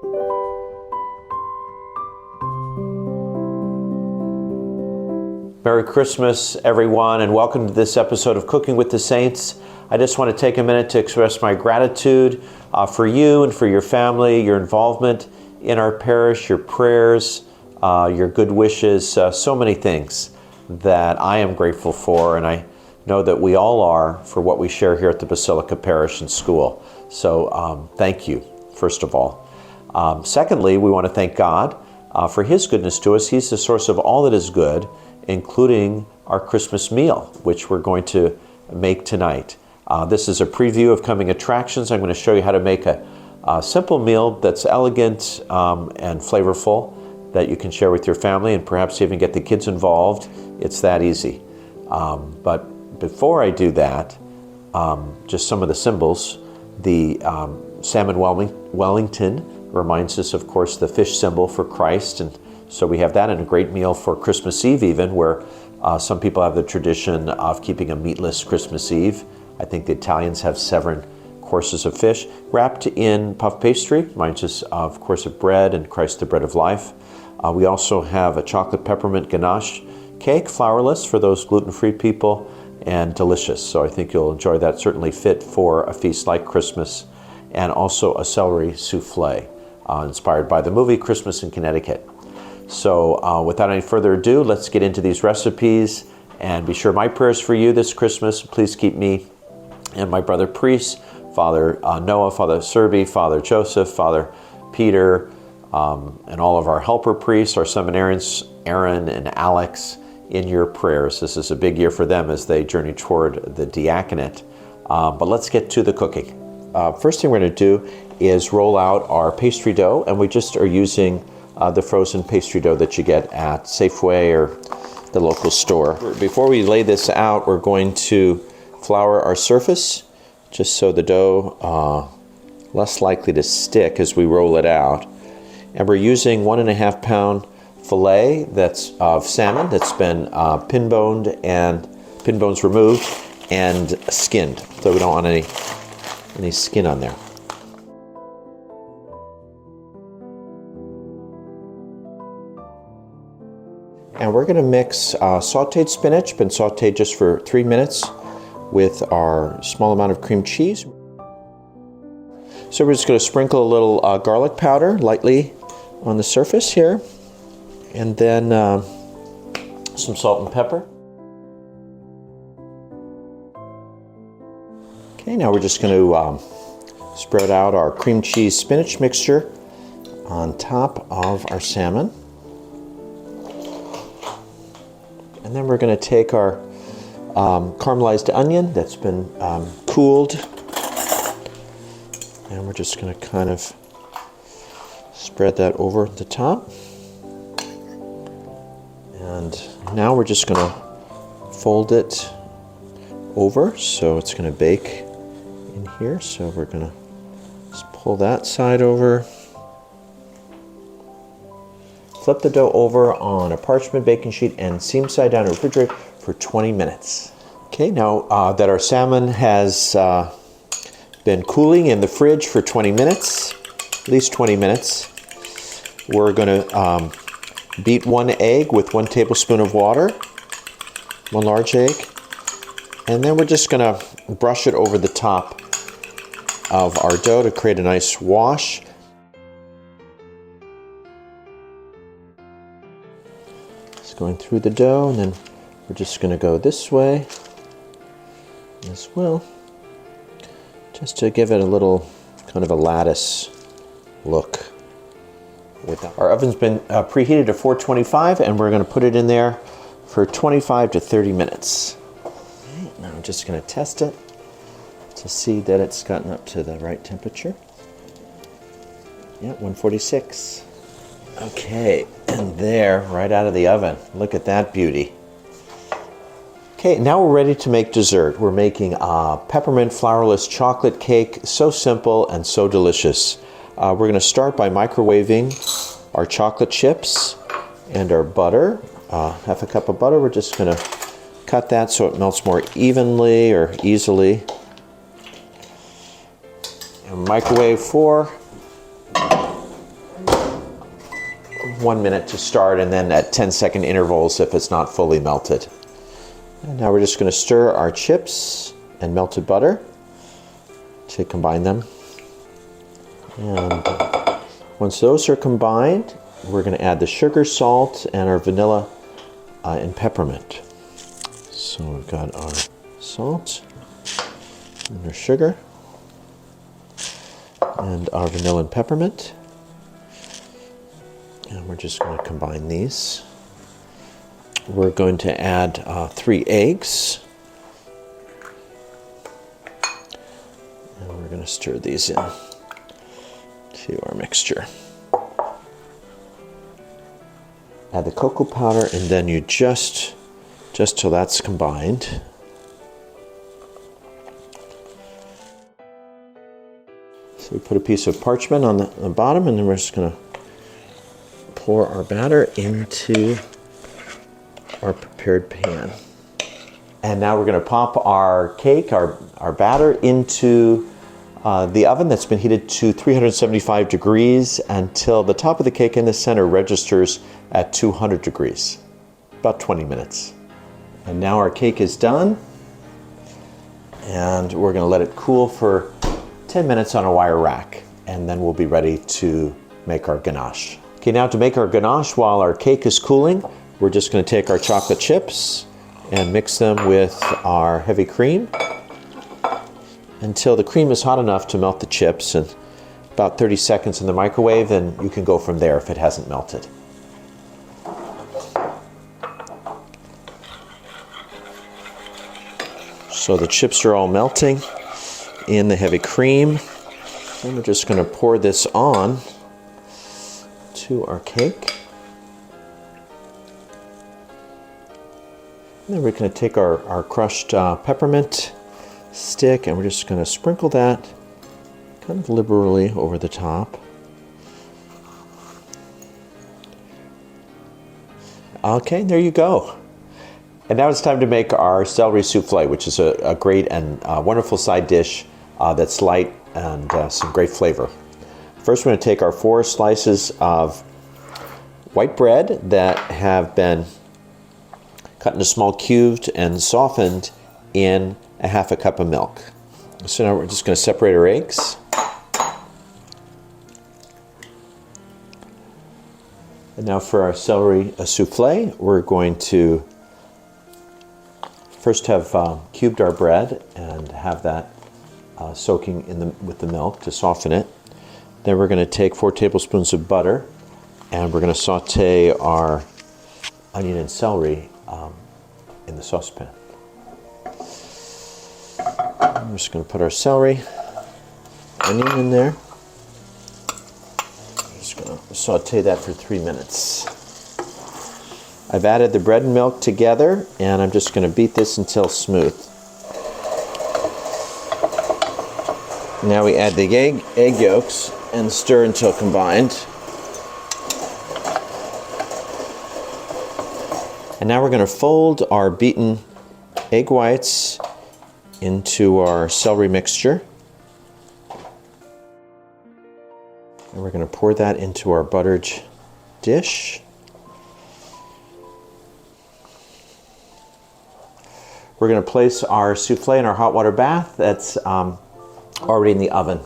Merry Christmas, everyone, and welcome to this episode of Cooking with the Saints. I just want to take a minute to express my gratitude for you and for your family, your involvement in our parish, your prayers, your good wishes, so many things that I am grateful for, and I know that we all are, for what we share here at the Basilica Parish and School. So thank you, first of all. Secondly, we want to thank God for His goodness to us. He's the source of all that is good, including our Christmas meal, which we're going to make tonight. This is a preview of coming attractions. I'm going to show you how to make a simple meal that's elegant and flavorful that you can share with your family and perhaps even get the kids involved. It's that easy. But before I do that, just some of the symbols. The Salmon Wellington reminds us, of course, the fish symbol for Christ, and so we have that in a great meal for Christmas Eve even, where some people have the tradition of keeping a meatless Christmas Eve. I think the Italians have 7 courses of fish wrapped in puff pastry. Reminds us, of course, of bread and Christ the bread of life. We also have a chocolate peppermint ganache cake, flourless for those gluten-free people, and delicious. So I think you'll enjoy that, certainly fit for a feast like Christmas. And also a celery souffle, inspired by the movie Christmas in Connecticut. So without any further ado, let's get into these recipes, and be sure my prayers for you this Christmas. Please keep me and my brother priests, Father Noah, Father Serby, Father Joseph, Father Peter, and all of our helper priests, our seminarians, Aaron and Alex, in your prayers. This is a big year for them as they journey toward the diaconate. But let's get to the cooking. First thing we're going to do is roll out our pastry dough, and we just are using the frozen pastry dough that you get at Safeway or the local store. Before we lay this out, we're going to flour our surface, just so the dough less likely to stick as we roll it out. And we're using 1.5 pound fillet that's of salmon that's been pin bones removed and skinned. So we don't want any skin on there. And we're going to mix sauteed spinach, been sauteed just for 3 minutes, with our small amount of cream cheese. So we're just going to sprinkle a little garlic powder lightly on the surface here, and then some salt and pepper. Okay, now we're just going to spread out our cream cheese spinach mixture on top of our salmon. And then we're going to take our caramelized onion that's been cooled, and we're just going to kind of spread that over the top. And now we're just going to fold it over so it's going to bake in here. So we're going to just pull that side over. Flip the dough over on a parchment baking sheet and seam side down to refrigerate for 20 minutes. Okay, now that our salmon has been cooling in the fridge for 20 minutes, at least 20 minutes, we're going to beat 1 egg with 1 tablespoon of water, 1 large egg, and then we're just going to brush it over the top of our dough to create a nice wash. Going through the dough, and then we're just going to go this way as well, just to give it a little kind of a lattice look. Our oven's been preheated to 425, and we're going to put it in there for 25 to 30 minutes. Okay, now I'm just going to test it to see that it's gotten up to the right temperature. Yeah, 146. Okay, and there, right out of the oven. Look at that beauty. Okay, now we're ready to make dessert. We're making a peppermint flourless chocolate cake. So simple and so delicious. We're going to start by microwaving our chocolate chips and our butter. Half a cup of butter. We're just going to cut that so it melts more evenly or easily. And microwave for 1 minute to start, and then at 10-second intervals if it's not fully melted. And now we're just going to stir our chips and melted butter to combine them. And once those are combined, we're going to add the sugar, salt, and our vanilla and peppermint. So we've got our salt and our sugar and our vanilla and peppermint. And we're just going to combine these. We're going to add 3 eggs. And we're going to stir these in to our mixture. Add the cocoa powder, and then you just till that's combined. So we put a piece of parchment on the bottom, and then we're just going to pour our batter into our prepared pan. And now we're going to pop our cake, our batter, into the oven that's been heated to 375 degrees until the top of the cake in the center registers at 200 degrees, about 20 minutes. And now our cake is done, and we're going to let it cool for 10 minutes on a wire rack, and then we'll be ready to make our ganache. Okay, now to make our ganache while our cake is cooling, we're just going to take our chocolate chips and mix them with our heavy cream until the cream is hot enough to melt the chips, and about 30 seconds in the microwave, and you can go from there if it hasn't melted. So the chips are all melting in the heavy cream, and we're just going to pour this on to our cake. And then we're going to take our crushed peppermint stick, and we're just going to sprinkle that kind of liberally over the top. Okay, there you go. And now it's time to make our celery souffle, which is a great and wonderful side dish that's light and some great flavor. First, we're going to take our 4 slices of white bread that have been cut into small cubes and softened in a half a cup of milk. So now we're just going to separate our eggs. And now for our celery souffle, we're going to first have cubed our bread and have that soaking with the milk to soften it. Then we're going to take 4 tablespoons of butter, and we're going to saute our onion and celery in the saucepan. I'm just going to put our celery, onion in there. I'm just going to saute that for 3 minutes. I've added the bread and milk together, and I'm just going to beat this until smooth. Now we add the egg yolks and stir until combined. And now we're going to fold our beaten egg whites into our celery mixture. And we're going to pour that into our buttered dish. We're going to place our souffle in our hot water bath that's already in the oven.